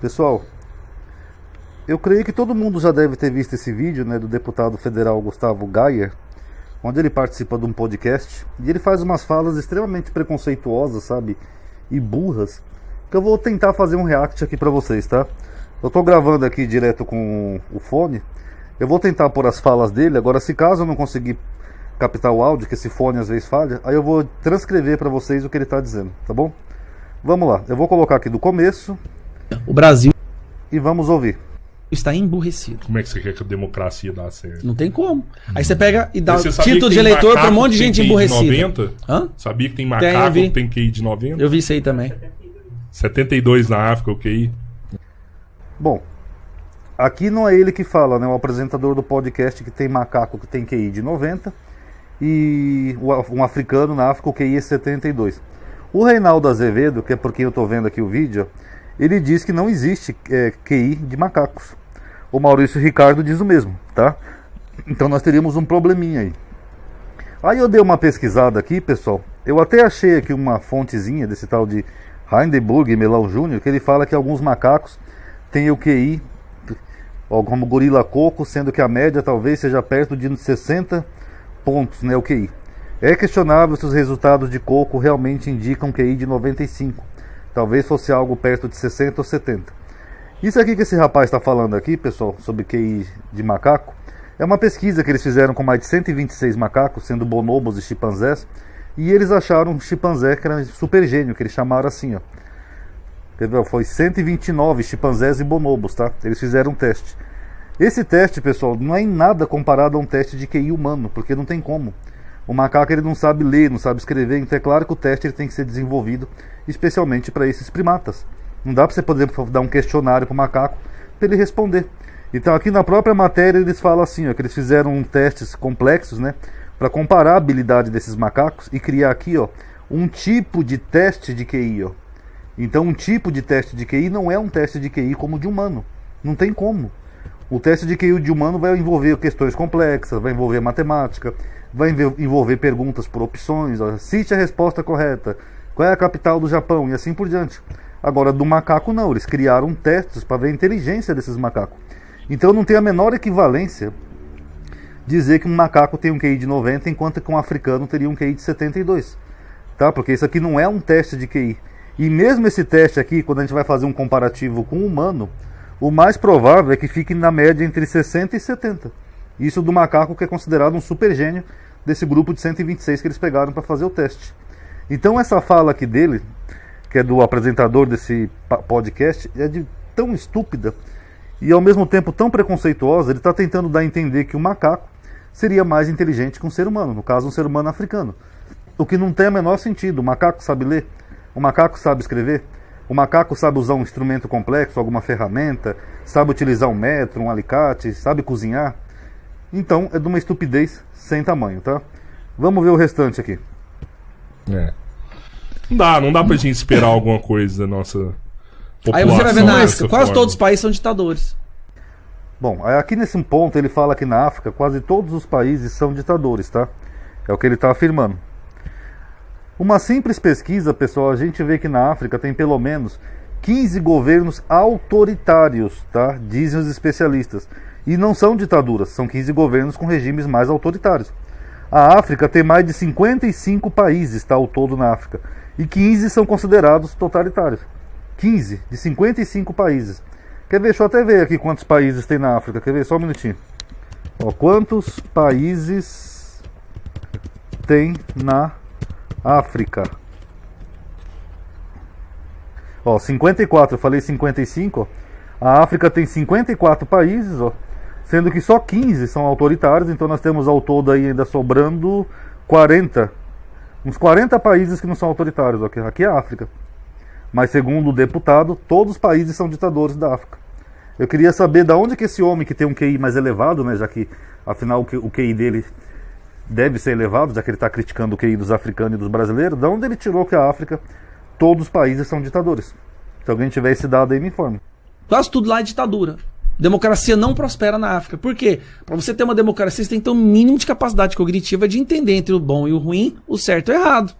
Pessoal, eu creio que todo mundo já deve ter visto esse vídeo, né, do deputado federal Gustavo Gayer, onde ele participa de um podcast e ele faz umas falas extremamente preconceituosas, sabe, e burras, que eu vou tentar fazer um react aqui pra vocês, tá? Eu tô gravando aqui direto com o fone, eu vou tentar pôr as falas dele. Agora, se caso eu não conseguir captar o áudio, que esse fone às vezes falha, aí eu vou transcrever pra vocês o que ele tá dizendo, tá bom? Vamos lá, eu vou colocar aqui do começo. O Brasil e vamos ouvir. Está emburrecido. Como é que você quer que a democracia dá certo? Não tem como. Aí você pega e dá o Você título de eleitor para um monte de gente emburrecida. 90? Hã? Sabia que tem macaco que tem QI de 90? Eu vi isso aí também. 72 na África, o QI. Bom, aqui não é ele que fala, né? O apresentador do podcast que tem macaco que tem QI de 90 e um africano na África o QI é 72. O Reinaldo Azevedo, que é por quem eu estou vendo aqui o vídeo, ele diz que não existe QI de macacos. O Maurício Ricardo diz o mesmo, tá? Então nós teríamos um probleminha aí. Aí eu dei uma pesquisada aqui, pessoal. Eu até achei aqui uma fontezinha desse tal de Hindenburg Melão Júnior, que ele fala que alguns macacos têm o QI como gorila coco, sendo que a média talvez seja perto de 60 pontos, né, o QI. É questionável se os resultados de coco realmente indicam QI de 95. Talvez fosse algo perto de 60 ou 70. Isso aqui que esse rapaz está falando aqui, pessoal, sobre QI de macaco, é uma pesquisa que eles fizeram com mais de 126 macacos, sendo bonobos e chimpanzés, e eles acharam um chimpanzé que era super gênio, que eles chamaram assim, ó. Entendeu? Foi 129 chimpanzés e bonobos, tá? Eles fizeram um teste. Esse teste, pessoal, não é em nada comparado a um teste de QI humano, porque não tem como. O macaco ele não sabe ler, não sabe escrever, então é claro que o teste ele tem que ser desenvolvido especialmente para esses primatas. Não dá para você poder dar um questionário para o macaco para ele responder. Então aqui na própria matéria eles falam assim, ó, que eles fizeram testes complexos, né, para comparar a habilidade desses macacos e criar aqui, ó, um tipo de teste de QI, ó. Então um tipo de teste de QI não é um teste de QI como o de humano. Não tem como. O teste de QI de humano vai envolver questões complexas, vai envolver matemática, vai envolver perguntas por opções, ó, cite a resposta correta, qual é a capital do Japão e assim por diante. Agora do macaco não, eles criaram testes para ver a inteligência desses macacos. Então não tem a menor equivalência dizer que um macaco tem um QI de 90 enquanto que um africano teria um QI de 72, tá? Porque isso aqui não é um teste de QI. E mesmo esse teste aqui, quando a gente vai fazer um comparativo com o humano, o mais provável é que fique na média entre 60 e 70. Isso do macaco que é considerado um super gênio desse grupo de 126 que eles pegaram para fazer o teste. Então essa fala aqui dele, que é do apresentador desse podcast, é de tão estúpida e ao mesmo tempo tão preconceituosa. Ele está tentando dar a entender que o macaco seria mais inteligente que um ser humano, no caso um ser humano africano. O que não tem o menor sentido. O macaco sabe ler, o macaco sabe escrever, o macaco sabe usar um instrumento complexo, alguma ferramenta, sabe utilizar um metro, um alicate, sabe cozinhar. Então é de uma estupidez sem tamanho, tá? Vamos ver o restante aqui. Não dá pra gente esperar alguma coisa da nossa população. Aí você vai ver na África, quase todos os países são ditadores. Bom, aqui nesse ponto ele fala que na África quase todos os países são ditadores, tá? É o que ele está afirmando. Uma simples pesquisa, pessoal, a gente vê que na África tem pelo menos 15 governos autoritários, tá? Dizem os especialistas. E não são ditaduras, são 15 governos com regimes mais autoritários. A África tem mais de 55 países, tá, ao todo na África. E 15 são considerados totalitários. 15 de 55 países. Quer ver? Deixa eu até ver aqui quantos países tem na África. Quer ver? Só um minutinho. Ó, quantos países tem na África? Ó, 54. Eu falei 55. Ó. A África tem 54 países, ó, sendo que só 15 são autoritários. Então nós temos ao todo aí ainda sobrando 40. Uns 40 países que não são autoritários. Ó. Aqui é a África. Mas segundo o deputado, todos os países são ditadores da África. Eu queria saber de onde que esse homem que tem um QI mais elevado, né, já que afinal o QI dele deve ser elevado, já que ele está criticando o QI dos africanos e dos brasileiros, de onde ele tirou que a África, todos os países são ditadores. Se alguém tiver esse dado aí, me informe. Quase tudo lá é ditadura. Democracia não prospera na África. Por quê? Para você ter uma democracia, você tem que ter um mínimo de capacidade cognitiva de entender entre o bom e o ruim, o certo e o errado.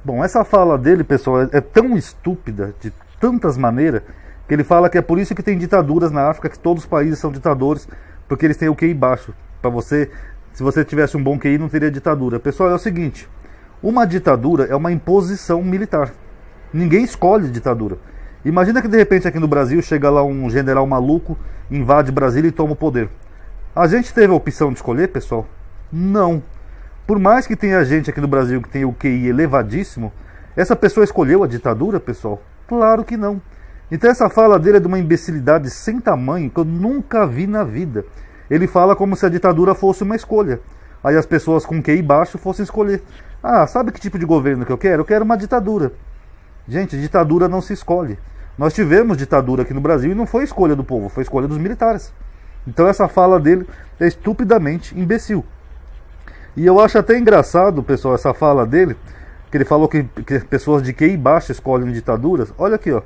Bom, essa fala dele, pessoal, é tão estúpida, de tantas maneiras, Que ele fala que é por isso que tem ditaduras na África, que todos os países são ditadores, porque eles têm o QI baixo. Para você, se você tivesse um bom QI, não teria ditadura. Pessoal, é o seguinte, uma ditadura é uma imposição militar. Ninguém escolhe ditadura. Imagina que de repente aqui no Brasil chega lá um general maluco, invade Brasília e toma o poder. A gente teve a opção de escolher, pessoal? Não. Por mais que tenha gente aqui no Brasil que tenha o QI elevadíssimo, essa pessoa escolheu a ditadura, pessoal? Claro que não. Então essa fala dele é de uma imbecilidade sem tamanho que eu nunca vi na vida. Ele fala como se a ditadura fosse uma escolha. Aí as pessoas com QI baixo fossem escolher. Ah, sabe que tipo de governo que eu quero? Eu quero uma ditadura. Gente, ditadura não se escolhe. Nós tivemos ditadura aqui no Brasil e não foi escolha do povo, foi escolha dos militares. Então essa fala dele é estupidamente imbecil. E eu acho até engraçado, pessoal, essa fala dele, que ele falou que pessoas de QI baixo escolhem ditaduras. Olha aqui, ó.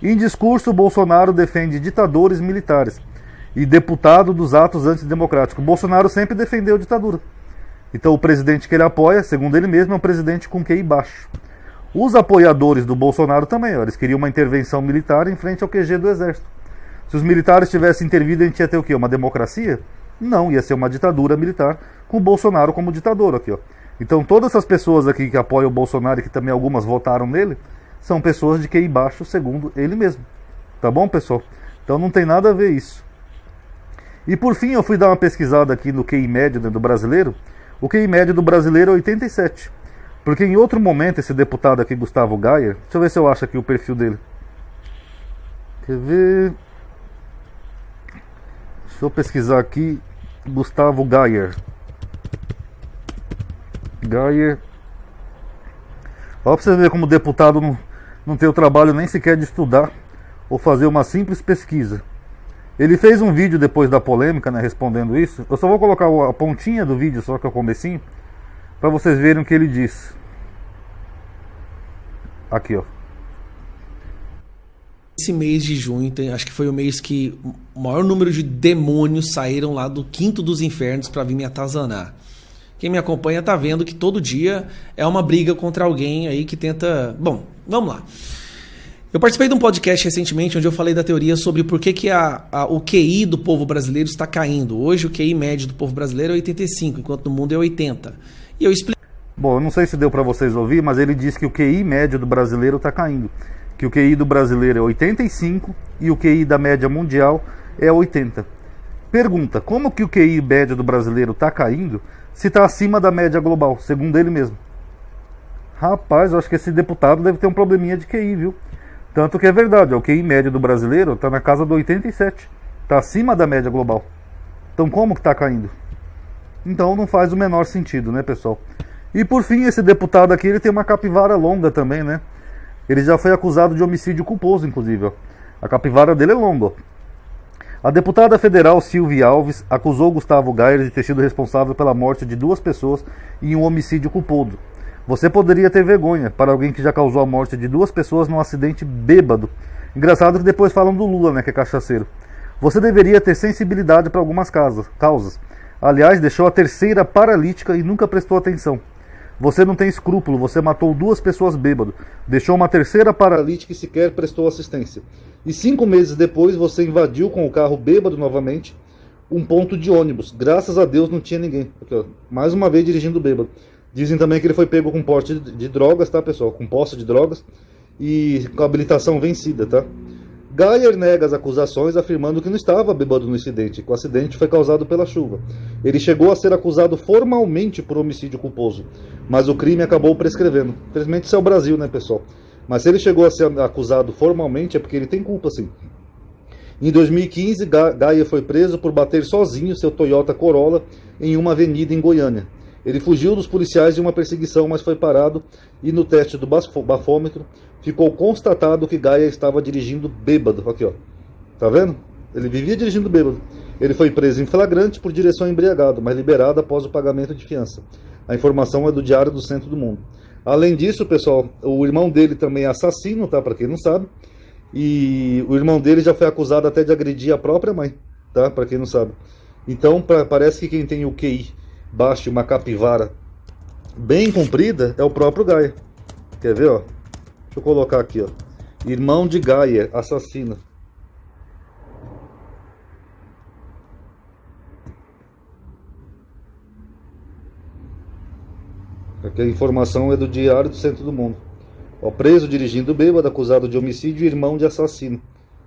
Em discurso, Bolsonaro defende ditadores militares e deputado dos atos antidemocráticos. Bolsonaro sempre defendeu ditadura. Então o presidente que ele apoia, segundo ele mesmo, é um presidente com QI baixo. Os apoiadores do Bolsonaro também, ó, eles queriam uma intervenção militar em frente ao QG do Exército. Se os militares tivessem intervido, a gente ia ter o quê? Uma democracia? Não, ia ser uma ditadura militar com o Bolsonaro como ditador aqui, ó. Então todas essas pessoas aqui que apoiam o Bolsonaro e que também algumas votaram nele, são pessoas de QI baixo, segundo ele mesmo. Tá bom, pessoal? Então não tem nada a ver isso. E por fim, eu fui dar uma pesquisada aqui no QI médio, né, do brasileiro. O QI médio do brasileiro é 87. Porque em outro momento, esse deputado aqui, Gustavo Gayer, deixa eu ver se eu acho aqui o perfil dele. Quer ver? Deixa eu pesquisar aqui. Gustavo Gayer. Gayer. Ó, pra vocês verem como o deputado não tem o trabalho nem sequer de estudar ou fazer uma simples pesquisa. Ele fez um vídeo depois da polêmica, né, respondendo isso. Eu só vou colocar a pontinha do vídeo, só que é o comecinho, para vocês verem o que ele diz. Aqui, ó. Esse mês de junho, acho que foi o mês que o maior número de demônios saíram lá do quinto dos infernos para vir me atazanar. Quem me acompanha tá vendo que todo dia é uma briga contra alguém aí que tenta... Bom, vamos lá. Eu participei de um podcast recentemente onde eu falei da teoria sobre por que o QI do povo brasileiro está caindo. Hoje o QI médio do povo brasileiro é 85, enquanto no mundo é 80. E eu expliquei... Bom, eu não sei se deu para vocês ouvir, mas ele disse que o QI médio do brasileiro está caindo. Que o QI do brasileiro é 85 e o QI da média mundial é 80. Pergunta, como que o QI médio do brasileiro está caindo se está acima da média global, segundo ele mesmo? Rapaz, eu acho que esse deputado deve ter um probleminha de QI, viu? Tanto que é verdade, o QI médio do brasileiro está na casa do 87. Está acima da média global. Então como que está caindo? Então não faz o menor sentido, né, pessoal? E por fim, esse deputado aqui, ele tem uma capivara longa também, né? Ele já foi acusado de homicídio culposo, inclusive, ó. A capivara dele é longa, ó. A deputada federal Silvia Alves acusou Gustavo Gayer de ter sido responsável pela morte de 2 pessoas em um homicídio culposo. Você poderia ter vergonha para alguém que já causou a morte de 2 pessoas num acidente bêbado. Engraçado que depois falam do Lula, né, que é cachaceiro. Você deveria ter sensibilidade para algumas causas. Aliás, deixou a terceira paralítica e nunca prestou atenção. Você não tem escrúpulo, você matou 2 pessoas bêbado, deixou uma terceira paralítica e sequer prestou assistência. E 5 meses depois você invadiu com o carro bêbado novamente um ponto de ônibus. Graças a Deus não tinha ninguém. Aqui, ó, mais uma vez dirigindo bêbado. Dizem também que ele foi pego com porte de drogas, tá, pessoal? Com posse de drogas e com habilitação vencida, tá? Gayer nega as acusações, afirmando que não estava bêbado no incidente, que o acidente foi causado pela chuva. Ele chegou a ser acusado formalmente por homicídio culposo, mas o crime acabou prescrevendo. Infelizmente isso é o Brasil, né, pessoal? Mas se ele chegou a ser acusado formalmente é porque ele tem culpa, sim. Em 2015, Gayer foi preso por bater sozinho seu Toyota Corolla em uma avenida em Goiânia. Ele fugiu dos policiais de uma perseguição, mas foi parado e no teste do bafômetro ficou constatado que Gayer estava dirigindo bêbado. Aqui, ó. Tá vendo? Ele vivia dirigindo bêbado. Ele foi preso em flagrante por direção embriagado, mas liberado após o pagamento de fiança. A informação é do Diário do Centro do Mundo. Além disso, pessoal, o irmão dele também é assassino, tá? Para quem não sabe. E o irmão dele já foi acusado até de agredir a própria mãe, tá? Para quem não sabe. Então, parece que quem tem o QI baixo e uma capivara bem comprida é o próprio Gayer. Quer ver, ó? Deixa eu colocar aqui, ó. Irmão de Gayer, assassino. Aqui a informação é do Diário do Centro do Mundo. Ó, preso dirigindo bêbado, acusado de homicídio e irmão de assassino.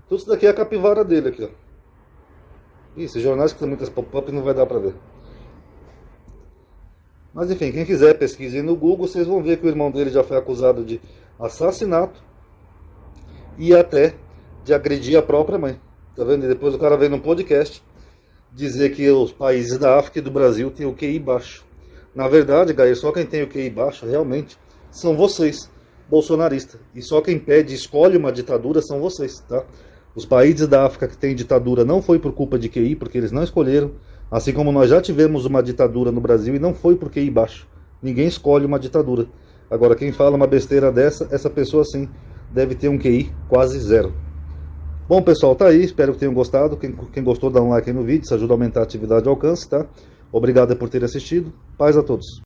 Tudo isso daqui é a capivara dele aqui, ó. Ih, esses jornais que tem muitas pop-up não vai dar pra ver. Mas enfim, quem quiser pesquisem no Google, vocês vão ver que o irmão dele já foi acusado de assassinato e até de agredir a própria mãe. Tá vendo? E depois o cara veio num podcast dizer que os países da África e do Brasil têm o QI baixo. Na verdade, Gaia, só quem tem o QI baixo realmente são vocês, bolsonaristas. E só quem pede, escolhe uma ditadura são vocês, tá? Os países da África que têm ditadura não foi por culpa de QI, porque eles não escolheram. Assim como nós já tivemos uma ditadura no Brasil e não foi por QI baixo. Ninguém escolhe uma ditadura. Agora, quem fala uma besteira dessa, essa pessoa sim deve ter um QI quase zero. Bom, pessoal, tá aí. Espero que tenham gostado. Quem gostou, dá um like aí no vídeo. Isso ajuda a aumentar a atividade e alcance, tá? Obrigado por ter assistido. Paz a todos.